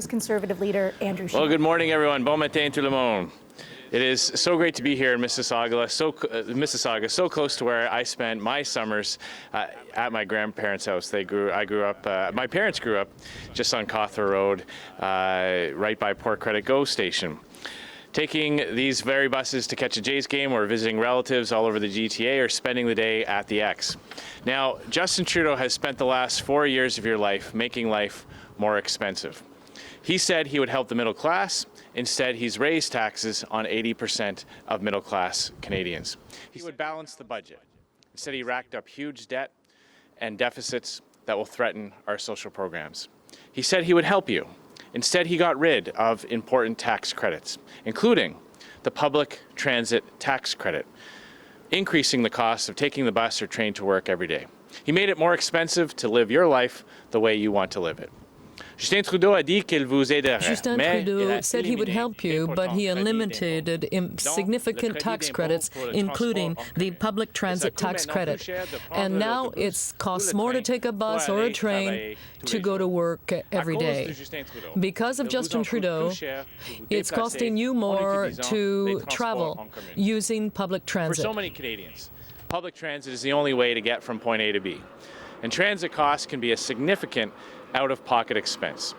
Conservative Leader Andrew Scheer. Well, good morning, everyone. Bon matin, tout le monde. It is so great to be here in Mississauga, so close to where I spent my summers at my grandparents' house. My parents grew up just on Cawthra Road, right by Port Credit Go station. Taking these very buses to catch a Jays game or visiting relatives all over the GTA or spending the day at the X. Now, Justin Trudeau has spent the last 4 years of your life making life more expensive. He said he would help the middle class. Instead, he's raised taxes on 80% of middle-class Canadians. He would balance the budget. Instead, he racked up huge debt and deficits that will threaten our social programs. He said he would help you. Instead, he got rid of important tax credits, including the public transit tax credit, increasing the cost of taking the bus or train to work every day. He made it more expensive to live your life the way you want to live it. Justin Trudeau said he would help you, but he eliminated significant tax credits, including the public transit tax credit. And now it costs more to take a bus or a train to go to work every day. Because of Justin Trudeau, it's costing you more to travel using public transit. For so many Canadians, public transit is the only way to get from point A to B. And transit costs can be a significant out-of-pocket expense.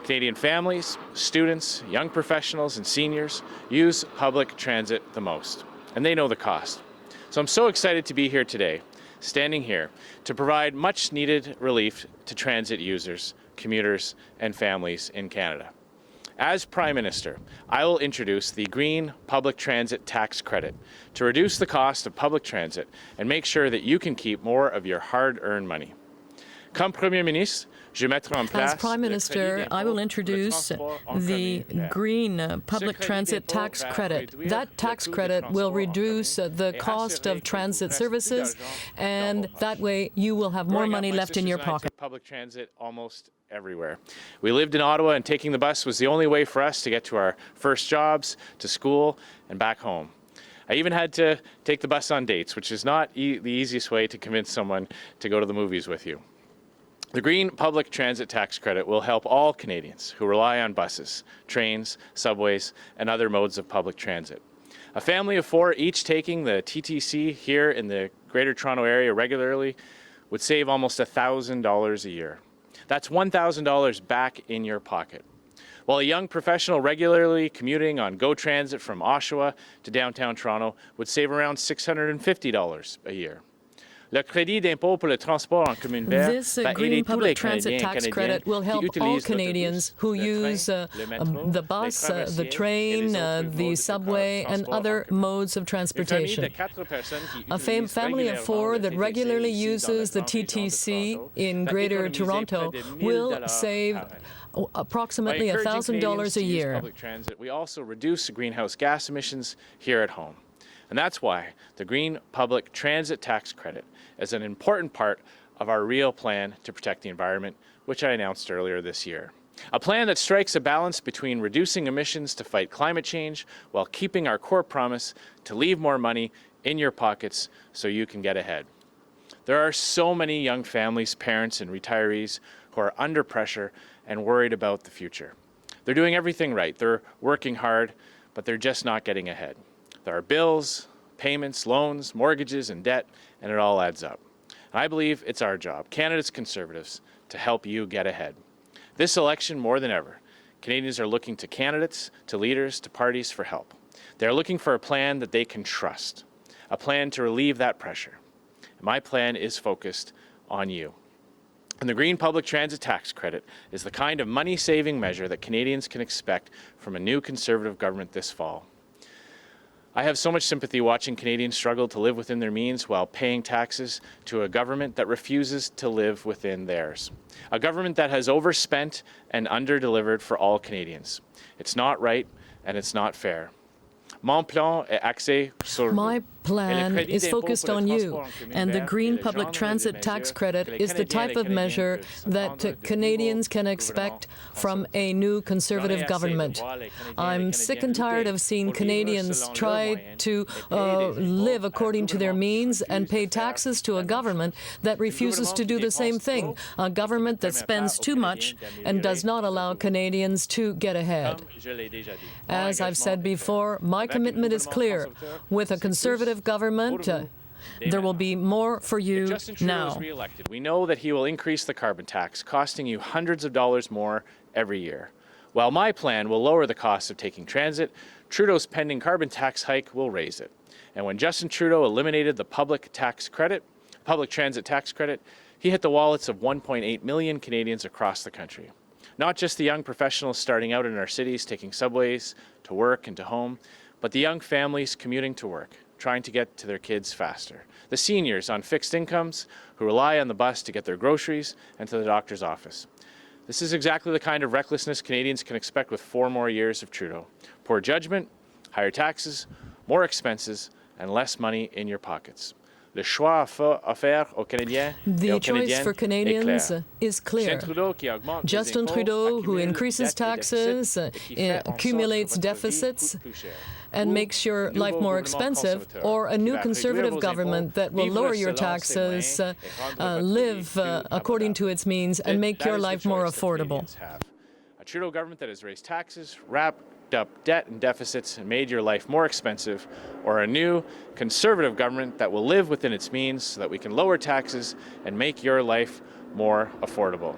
Canadian families, students, young professionals, and seniors use public transit the most, and they know the cost. So I'm so excited to be here today, standing here, to provide much-needed relief to transit users, commuters, and families in Canada. As Prime Minister, I will introduce the Green Public Transit Tax Credit to reduce the cost of public transit and make sure that you can keep more of your hard-earned money. Comme Premier Ministre, as Prime Minister, I will introduce the Green Public Transit Tax Credit. That tax credit will reduce the cost of transit services, and that way you will have more money left in your pocket. Public transit almost everywhere. We lived in Ottawa, and taking the bus was the only way for us to get to our first jobs, to school, and back home. I even had to take the bus on dates, which is not the easiest way to convince someone to go to the movies with you. The Green Public Transit Tax Credit will help all Canadians who rely on buses, trains, subways, and other modes of public transit. A family of 4 each taking the TTC here in the Greater Toronto Area regularly would save almost $1,000 a year. That's $1,000 back in your pocket. While a young professional regularly commuting on GO Transit from Oshawa to downtown Toronto would save around $650 a year. This Green Public Transit Tax Credit will help all Canadians who use the bus, the train, the subway, and other modes of transportation. A family of 4 that regularly uses the TTC in Greater Toronto will save approximately $1,000 a year. We also reduce greenhouse gas emissions here at home. And that's why the Green Public Transit Tax Credit is an important part of our real plan to protect the environment, which I announced earlier this year. A plan that strikes a balance between reducing emissions to fight climate change while keeping our core promise to leave more money in your pockets so you can get ahead. There are so many young families, parents, and retirees who are under pressure and worried about the future. They're doing everything right. They're working hard, but they're just not getting ahead. There are bills, payments, loans, mortgages, and debt, and it all adds up. And I believe it's our job, Canada's Conservatives, to help you get ahead. This election, more than ever, Canadians are looking to candidates, to leaders, to parties for help. They're looking for a plan that they can trust, a plan to relieve that pressure. And my plan is focused on you. And the Green Public Transit Tax Credit is the kind of money-saving measure that Canadians can expect from a new Conservative government this fall. I have so much sympathy watching Canadians struggle to live within their means while paying taxes to a government that refuses to live within theirs. A government that has overspent and underdelivered for all Canadians. It's not right and it's not fair. My plan is focused on you, and the Green Public Transit Tax Credit is the type of measure that Canadians can expect from a new Conservative government. I'm sick and tired of seeing Canadians try to live according to their means and pay taxes to a government that refuses to do the same thing, a government that spends too much and does not allow Canadians to get ahead. As I've said before, my commitment is clear. With a Conservative government, there will be more for you Justin Trudeau now. is re-elected, we know that he will increase the carbon tax, costing you hundreds of dollars more every year. While my plan will lower the cost of taking transit, Trudeau's pending carbon tax hike will raise it. And when Justin Trudeau eliminated the public transit tax credit, he hit the wallets of 1.8 million Canadians across the country. Not just the young professionals starting out in our cities taking subways to work and to home, but the young families commuting to work, trying to get to their kids faster. The seniors on fixed incomes who rely on the bus to get their groceries and to the doctor's office. This is exactly the kind of recklessness Canadians can expect with 4 more years of Trudeau. Poor judgment, higher taxes, more expenses, and less money in your pockets. Le choix à faire aux Canadiens et aux The choice Canadiennes for Canadians is clear. Justin Trudeau, who increases taxes, accumulates deficits, and makes your life more expensive, or a new Conservative government that will lower your taxes, live according to its means, and make your life more affordable. A Trudeau government that has raised taxes, wrapped up debt and deficits, and made your life more expensive, or a new Conservative government that will live within its means so that we can lower taxes and make your life more affordable.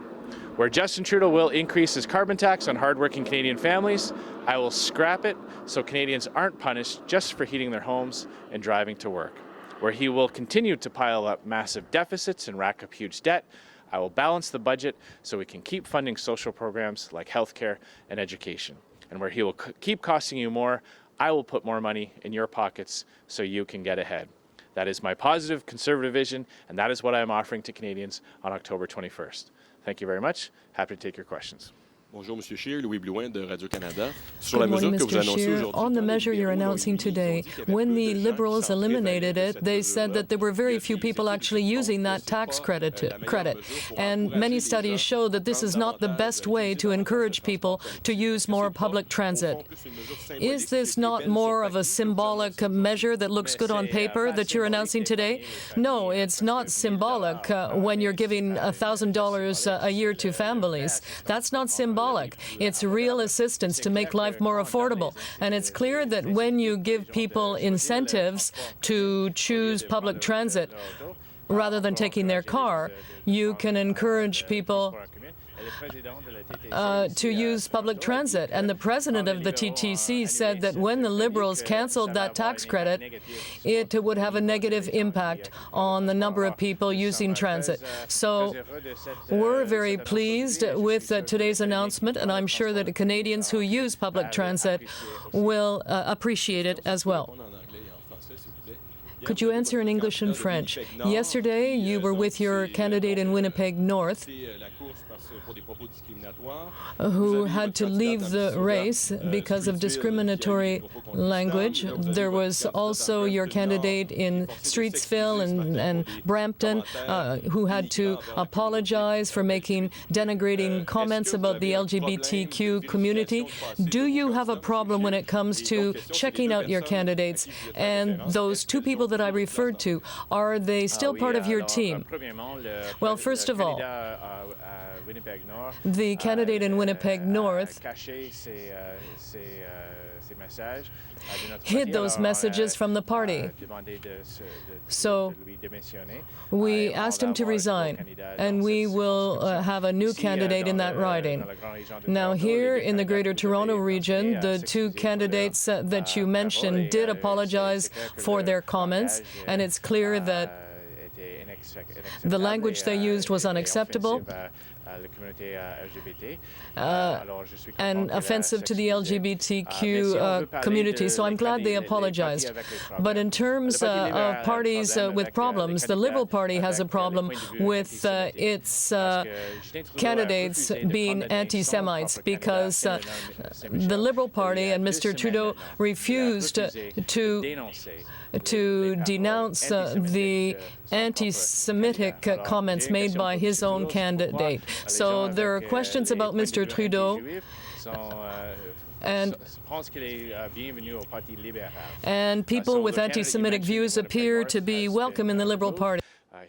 Where Justin Trudeau will increase his carbon tax on hardworking Canadian families, I will scrap it so Canadians aren't punished just for heating their homes and driving to work. Where he will continue to pile up massive deficits and rack up huge debt, I will balance the budget so we can keep funding social programs like healthcare and education. And where he will keep costing you more, I will put more money in your pockets so you can get ahead. That is my positive Conservative vision, and that is what I am offering to Canadians on October 21st. Thank you very much. Happy to take your questions. Bonjour, Monsieur Scheer, Louis Blouin de Radio-Canada. Sur la Good morning, mesure que vous Mr. annoncez Scheer. aujourd'hui, On the measure you're announcing today, when the Liberals eliminated it, they said that there were very few people actually using that tax credit. And many studies show that this is not the best way to encourage people to use more public transit. Is this not more of a symbolic measure that looks good on paper that you're announcing today? No, it's not symbolic when you're giving $1,000 a year to families. That's not symbolic. It's real assistance to make life more affordable. And it's clear that when you give people incentives to choose public transit rather than taking their car, you can encourage people to use public transit. And the president of the TTC said that when the Liberals cancelled that tax credit, it would have a negative impact on the number of people using transit. So we're very pleased with today's announcement, and I'm sure that Canadians who use public transit will appreciate it as well. Could you answer in English and French? Yesterday, you were with your candidate in Winnipeg North, who had to leave the race because of discriminatory language. There was also your candidate in Streetsville and Brampton who had to apologize for making denigrating comments about the LGBTQ community. Do you have a problem when it comes to checking out your candidates? And those two people that I referred to, are they still part of your team? Well, first of all, the candidate in Winnipeg North hid those messages from the party. So we asked him to resign, and we will have a new candidate in that riding. Now, here in the Greater Toronto Region, the two candidates that you mentioned did apologize for their comments, and it's clear that the language they used was unacceptable and offensive to the LGBTQ community. So I'm glad they apologized. But in terms of parties with problems, the Liberal Party has a problem with its candidates being anti-Semites because the Liberal Party and Mr. Trudeau refused to to denounce the anti-Semitic comments made by his own candidate. So there are questions about Mr. Trudeau. And people with anti-Semitic views appear to be welcome in the Liberal Party.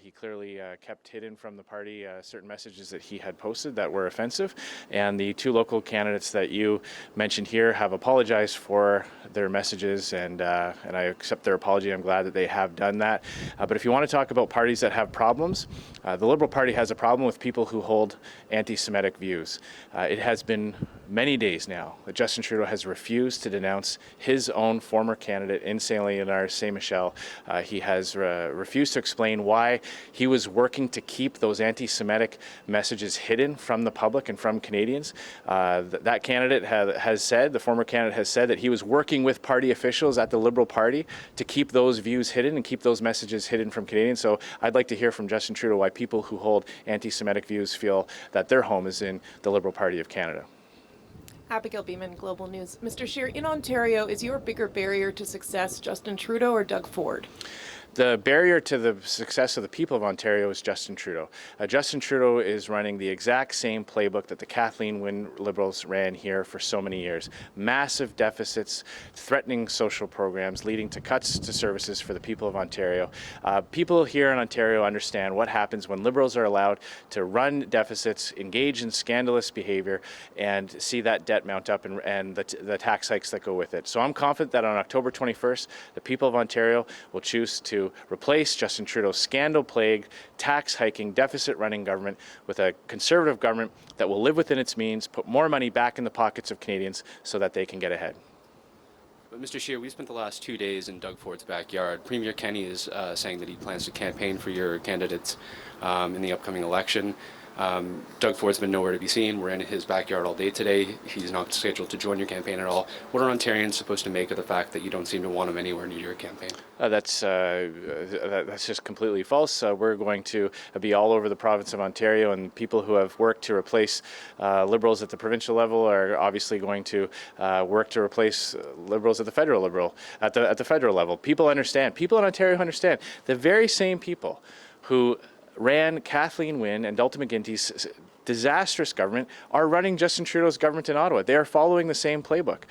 He clearly kept hidden from the party certain messages that he had posted that were offensive, and the two local candidates that you mentioned here have apologized for their messages, and I accept their apology. I'm glad that they have done that. But if you want to talk about parties that have problems, the Liberal Party has a problem with people who hold anti-Semitic views. It has been many days now that Justin Trudeau has refused to denounce his own former candidate in Saint-Léonard, Saint-Michel. He has refused to explain why he was working to keep those anti-Semitic messages hidden from the public and from Canadians. That candidate has said, the former candidate has said, that he was working with party officials at the Liberal Party to keep those views hidden and keep those messages hidden from Canadians. So I'd like to hear from Justin Trudeau why people who hold anti-Semitic views feel that their home is in the Liberal Party of Canada. Abigail Beeman, Global News. Mr. Scheer, in Ontario, is your bigger barrier to success Justin Trudeau or Doug Ford? The barrier to the success of the people of Ontario is Justin Trudeau. Justin Trudeau is running the exact same playbook that the Kathleen Wynne Liberals ran here for so many years. Massive deficits, threatening social programs, leading to cuts to services for the people of Ontario. People here in Ontario understand what happens when Liberals are allowed to run deficits, engage in scandalous behavior, and see that debt mount up and the tax hikes that go with it. So I'm confident that on October 21st, the people of Ontario will choose to replace Justin Trudeau's scandal-plagued, tax-hiking, deficit-running government with a Conservative government that will live within its means, put more money back in the pockets of Canadians so that they can get ahead. But Mr. Scheer, we spent the last 2 days in Doug Ford's backyard. Premier Kenney is saying that he plans to campaign for your candidates in the upcoming election. Doug Ford's been nowhere to be seen. We're in his backyard all day today. He's not scheduled to join your campaign at all. What are Ontarians supposed to make of the fact that you don't seem to want him anywhere near your campaign? That's just completely false. We're going to be all over the province of Ontario, and people who have worked to replace Liberals at the provincial level are obviously going to work to replace Liberals at the federal level. People understand. People in Ontario understand. The very same people who ran Kathleen Wynne and Dalton McGuinty's disastrous government are running Justin Trudeau's government in Ottawa. They are following the same playbook.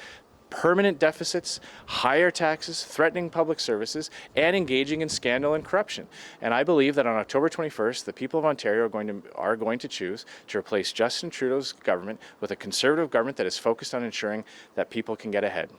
Permanent deficits, higher taxes, threatening public services, and engaging in scandal and corruption. And I believe that on October 21st, the people of Ontario are going to choose to replace Justin Trudeau's government with a Conservative government that is focused on ensuring that people can get ahead.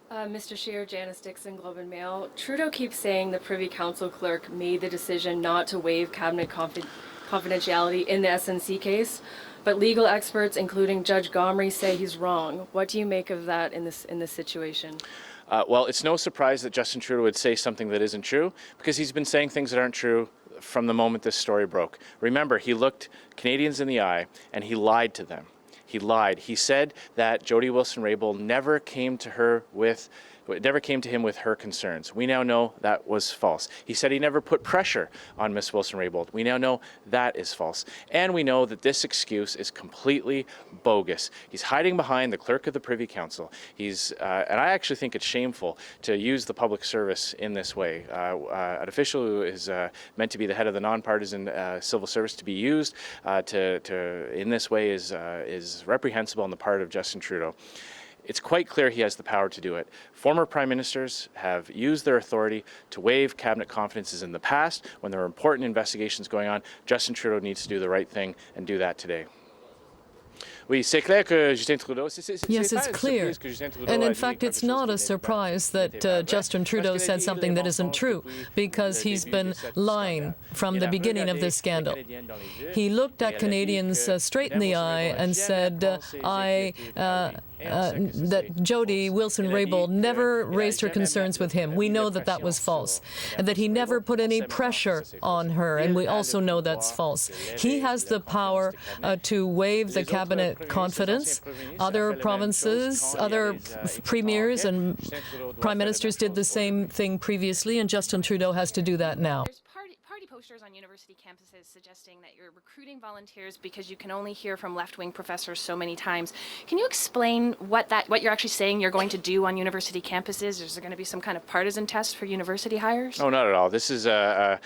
Mr. Scheer, Janice Dixon, Globe and Mail. Trudeau keeps saying the Privy Council clerk made the decision not to waive cabinet confidentiality in the SNC case, but legal experts, including Judge Gomery, say he's wrong. What do you make of that in this situation? Well, it's no surprise that Justin Trudeau would say something that isn't true, because he's been saying things that aren't true from the moment this story broke. Remember, he looked Canadians in the eye and he lied to them. He lied. He said that Jody Wilson-Raybould never came to him with her concerns. We now know that was false. He said he never put pressure on Miss Wilson-Raybould. We now know that is false. And we know that this excuse is completely bogus. He's hiding behind the clerk of the Privy Council. And I actually think it's shameful to use the public service in this way. An official who is meant to be the head of the nonpartisan civil service to be used in this way is reprehensible on the part of Justin Trudeau. It's quite clear he has the power to do it. Former prime ministers have used their authority to waive cabinet confidences in the past when there are important investigations going on. Justin Trudeau needs to do the right thing and do that today. Yes, it's clear. And in fact, it's not a surprise that Justin Trudeau said something that isn't true, because he's been lying from the beginning of this scandal. He looked at Canadians straight in the eye and said, that Jody Wilson-Raybould never raised her concerns with him. We know that that was false, and that he never put any pressure on her, and we also know that's false. He has the power to waive the cabinet confidence. Other provinces, other premiers and prime ministers did the same thing previously, and Justin Trudeau has to do that now. Party posters on university campuses suggesting that you're recruiting volunteers because you can only hear from left-wing professors so many times. Can you explain what you're actually saying you're going to do on university campuses? Is there going to be some kind of partisan test for university hires? Oh, not at all. This is a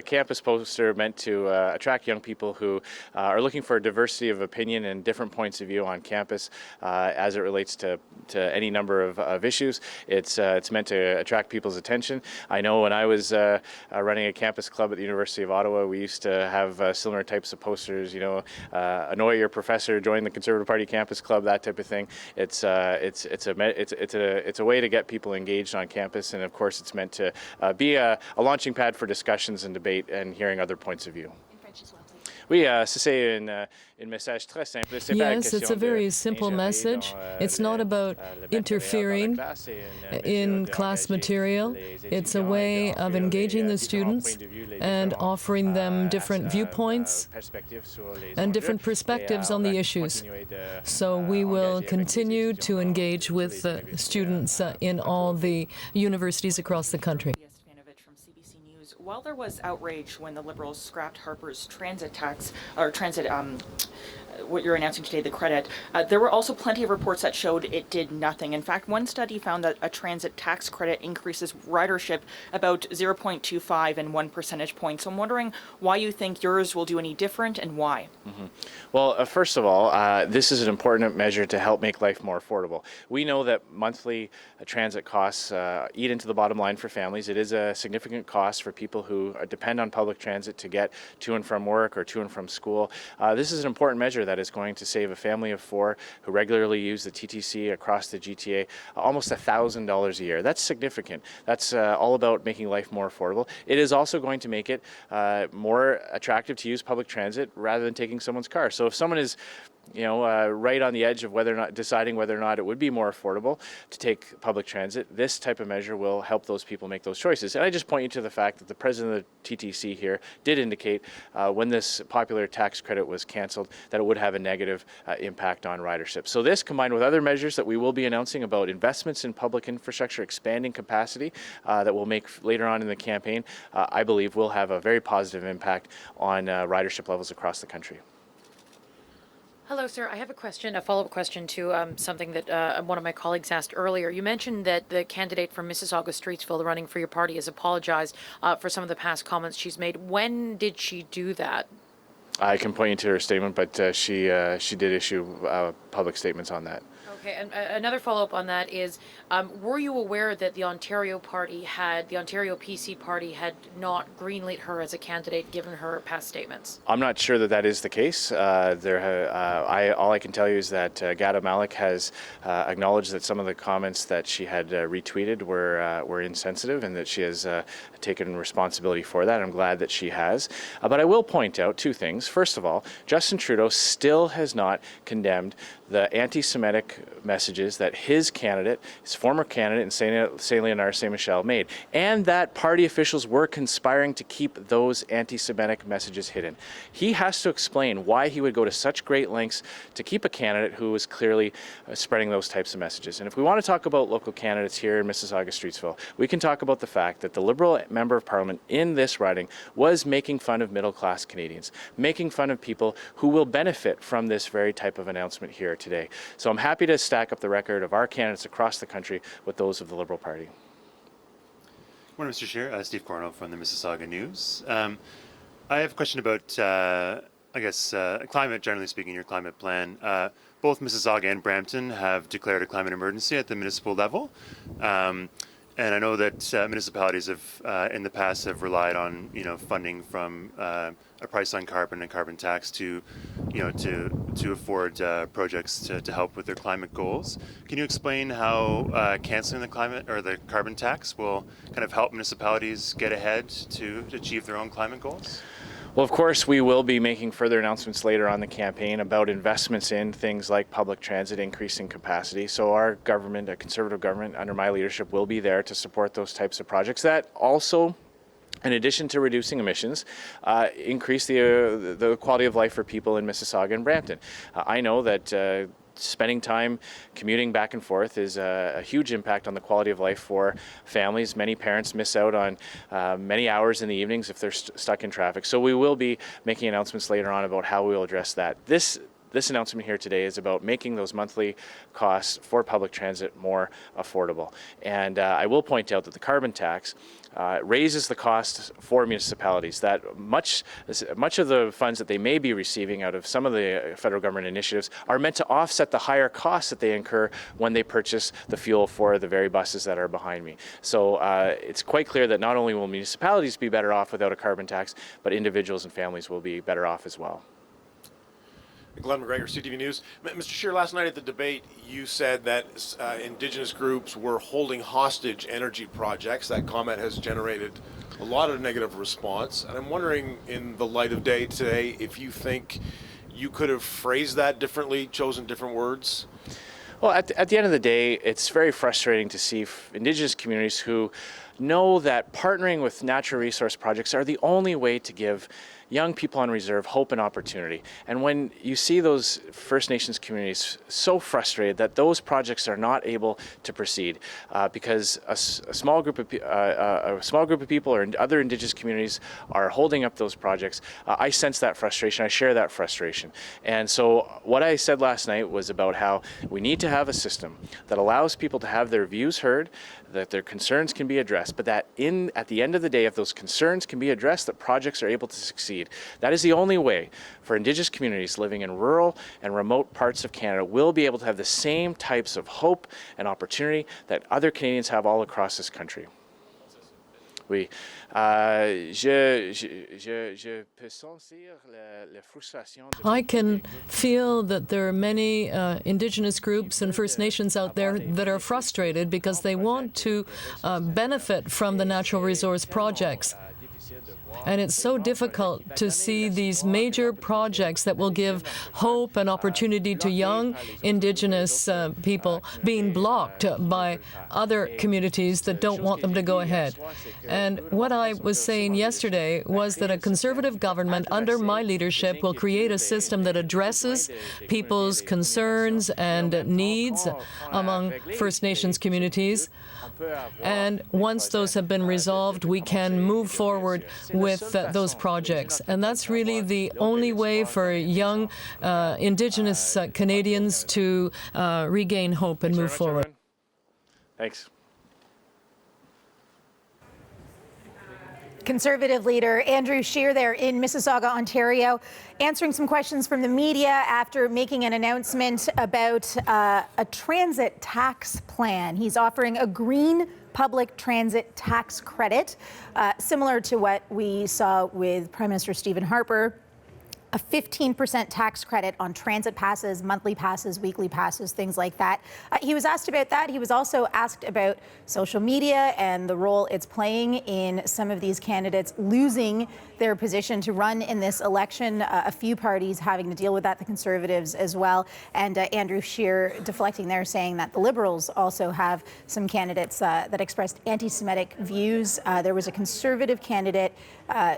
campus poster meant to attract young people who are looking for a diversity of opinion and different points of view on campus as it relates to any number of issues. It's meant to attract people's attention. I know when I was running a campus club at the University of Ottawa, we used to have similar types of posters. You know, annoy your professor, join the Conservative Party campus club, that type of thing. It's a way to get people engaged on campus, and of course, it's meant to be a launching pad for discussions and debate and hearing other points of view. In French as well, please. Oui, c'est une message très simple. Yes, it's a very simple message. It's not about interfering in class material. It's a way of engaging the students and offering them different viewpoints and different perspectives on the issues. So we will continue to engage with students in all the universities across the country. CBC News. While there was outrage when the Liberals scrapped Harper's transit tax, or transit, what you're announcing today, the credit, there were also plenty of reports that showed it did nothing. In fact, one study found that a transit tax credit increases ridership about 0.25 and 1 percentage point. So I'm wondering why you think yours will do any different and why. Mm-hmm. Well, first of all, this is an important measure to help make life more affordable. We know that monthly transit costs eat into the bottom line for families. It is a significant cost for people who depend on public transit to get to and from work or to and from school. This is an important measure that is going to save a family of 4 who regularly use the TTC across the GTA almost $1,000 a year. That's significant. That's all about making life more affordable. It is also going to make it more attractive to use public transit rather than taking someone's car. So if someone is right on the edge of deciding whether or not it would be more affordable to take public transit, this type of measure will help those people make those choices. And I just point you to the fact that the president of the TTC here did indicate when this popular tax credit was canceled that it would have a negative impact on ridership. So this, combined with other measures that we will be announcing about investments in public infrastructure, expanding capacity that we'll make later on in the campaign, I believe will have a very positive impact on ridership levels across the country. Hello, sir. I have a follow-up question to something that one of my colleagues asked earlier. You mentioned that the candidate from Mississauga Streetsville running for your party has apologized for some of the past comments she's made. When did she do that? I can point you to her statement, but she did issue public statements on that. Okay, and another follow-up on that is, were you aware that the Ontario PC party had not greenlit her as a candidate given her past statements? I'm not sure that is the case. All I can tell you is that Gada Malik has acknowledged that some of the comments that she had retweeted were insensitive and that she has taken responsibility for that. I'm glad that she has. But I will point out 2 things. First of all, Justin Trudeau still has not condemned the anti-Semitic messages that his former candidate in Saint-Léonard, Saint-Michel made, and that party officials were conspiring to keep those anti-Semitic messages hidden. He has to explain why he would go to such great lengths to keep a candidate who was clearly spreading those types of messages. And if we want to talk about local candidates here in Mississauga Streetsville, we can talk about the fact that the Liberal Member of Parliament in this riding was making fun of middle-class Canadians, making fun of people who will benefit from this very type of announcement here today. So I'm happy to stack up the record of our candidates across the country with those of the Liberal Party. Good morning, Mr. Scheer. Steve Cornell from the Mississauga News. I have a question about, climate, generally speaking, your climate plan. Both Mississauga and Brampton have declared a climate emergency at the municipal level. And I know that municipalities have, in the past, have relied on, funding from a price on carbon and carbon tax to afford projects to help with their climate goals. Can you explain how canceling the climate or the carbon tax will kind of help municipalities get ahead to achieve their own climate goals? Well, of course, we will be making further announcements later on the campaign about investments in things like public transit, increasing capacity. So our government, a Conservative government under my leadership, will be there to support those types of projects that also, in addition to reducing emissions, increase the quality of life for people in Mississauga and Brampton. I know that spending time commuting back and forth is a huge impact on the quality of life for families. Many parents miss out on many hours in the evenings if they're stuck in traffic. So we will be making announcements later on about how we will address that. This announcement here today is about making those monthly costs for public transit more affordable. And I will point out that the carbon tax raises the cost for municipalities. That much of the funds that they may be receiving out of some of the federal government initiatives are meant to offset the higher costs that they incur when they purchase the fuel for the very buses that are behind me. So it's quite clear that not only will municipalities be better off without a carbon tax, but individuals and families will be better off as well. Glenn McGregor, CTV News. Mr. Scheer, last night at the debate, you said that Indigenous groups were holding hostage energy projects. That comment has generated a lot of negative response. And I'm wondering, in the light of day today, if you think you could have phrased that differently, chosen different words? Well, at the end of the day, it's very frustrating to see Indigenous communities who know that partnering with natural resource projects are the only way to give young people on reserve hope and opportunity. And when you see those First Nations communities so frustrated that those projects are not able to proceed because a small group of people or other Indigenous communities are holding up those projects, I sense that frustration. I share that frustration. And so what I said last night was about how we need to have a system that allows people to have their views heard, that their concerns can be addressed, but that at the end of the day, if those concerns can be addressed, that projects are able to succeed. That is the only way for Indigenous communities living in rural and remote parts of Canada will be able to have the same types of hope and opportunity that other Canadians have all across this country. Oui. I can feel that there are many Indigenous groups and First Nations out there that are frustrated because they want to benefit from the natural resource projects. And it's so difficult to see these major projects that will give hope and opportunity to young Indigenous people being blocked by other communities that don't want them to go ahead. And what I was saying yesterday was that a Conservative government under my leadership will create a system that addresses people's concerns and needs among First Nations communities. And once those have been resolved, we can move forward with those projects. And that's really the only way for young Indigenous Canadians to regain hope and move forward. Thanks. Conservative leader Andrew Scheer there in Mississauga, Ontario, answering some questions from the media after making an announcement about a transit tax plan. He's offering a green public transit tax credit, similar to what we saw with Prime Minister Stephen Harper. A 15% tax credit on transit passes, monthly passes, weekly passes, things like that. He was asked about that. He was also asked about social media and the role it's playing in some of these candidates losing their position to run in this election. A few parties having to deal with that, the Conservatives as well. And Andrew Scheer deflecting there, saying that the Liberals also have some candidates that expressed anti-Semitic views. There was a Conservative candidate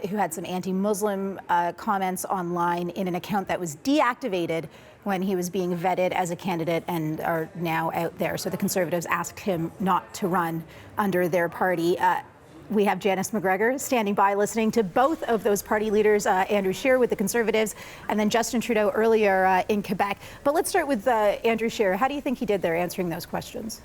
who had some anti-Muslim comments online in an account that was deactivated when he was being vetted as a candidate and are now out there. So the Conservatives asked him not to run under their party. We have Janice McGregor standing by listening to both of those party leaders, Andrew Scheer with the Conservatives and then Justin Trudeau earlier in Quebec. But let's start with Andrew Scheer. How do you think he did there answering those questions?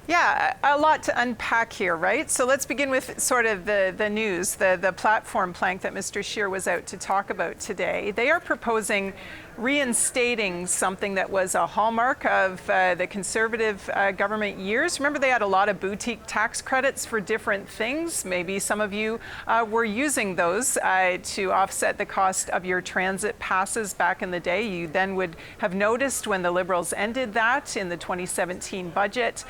Yeah, a lot to unpack here, right? So let's begin with sort of the news, the platform plank that Mr. Scheer was out to talk about today. They are proposing reinstating something that was a hallmark of the Conservative government years. Remember, they had a lot of boutique tax credits for different things. Maybe some of you were using those to offset the cost of your transit passes back in the day. You then would have noticed when the Liberals ended that in the 2017 budget.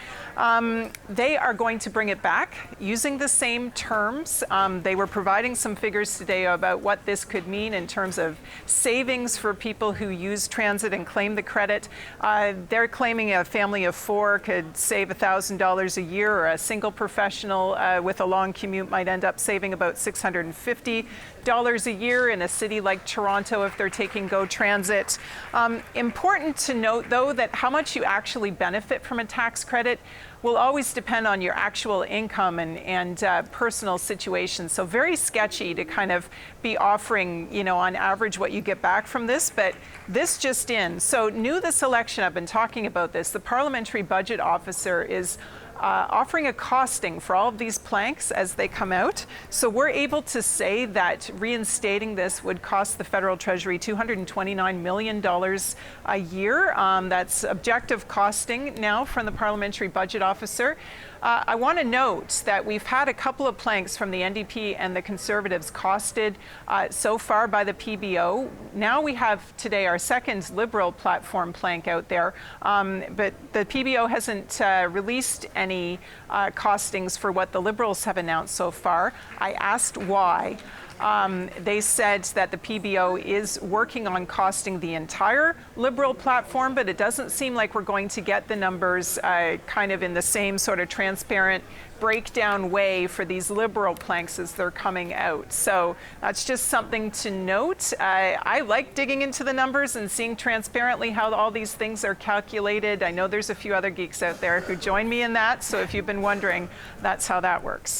They are going to bring it back using the same terms. They were providing some figures today about what this could mean in terms of savings for people who use transit and claim the credit. They're claiming a family of four could save $1,000 a year, or a single professional with a long commute might end up saving about $650 a year in a city like Toronto if they're taking GO Transit. Important to note, though, that how much you actually benefit from a tax credit will always depend on your actual income and personal situation. So very sketchy to kind of be offering, you know, on average what you get back from this, but this just in. So new this election, I've been talking about this, the Parliamentary Budget Officer is offering a costing for all of these planks as they come out. So we're able to say that reinstating this would cost the federal treasury $229 million a year. That's objective costing now from the Parliamentary Budget Officer. I want to note that we've had a couple of planks from the NDP and the Conservatives costed so far by the PBO. Now we have today our second Liberal platform plank out there, but the PBO hasn't released any costings for what the Liberals have announced so far. I asked why. They said that the PBO is working on costing the entire Liberal platform, but it doesn't seem like we're going to get the numbers kind of in the same sort of transparent breakdown way for these Liberal planks as they're coming out. So that's just something to note. I like digging into the numbers and seeing transparently how all these things are calculated. I know there's a few other geeks out there who join me in that, so if you've been wondering, that's how that works.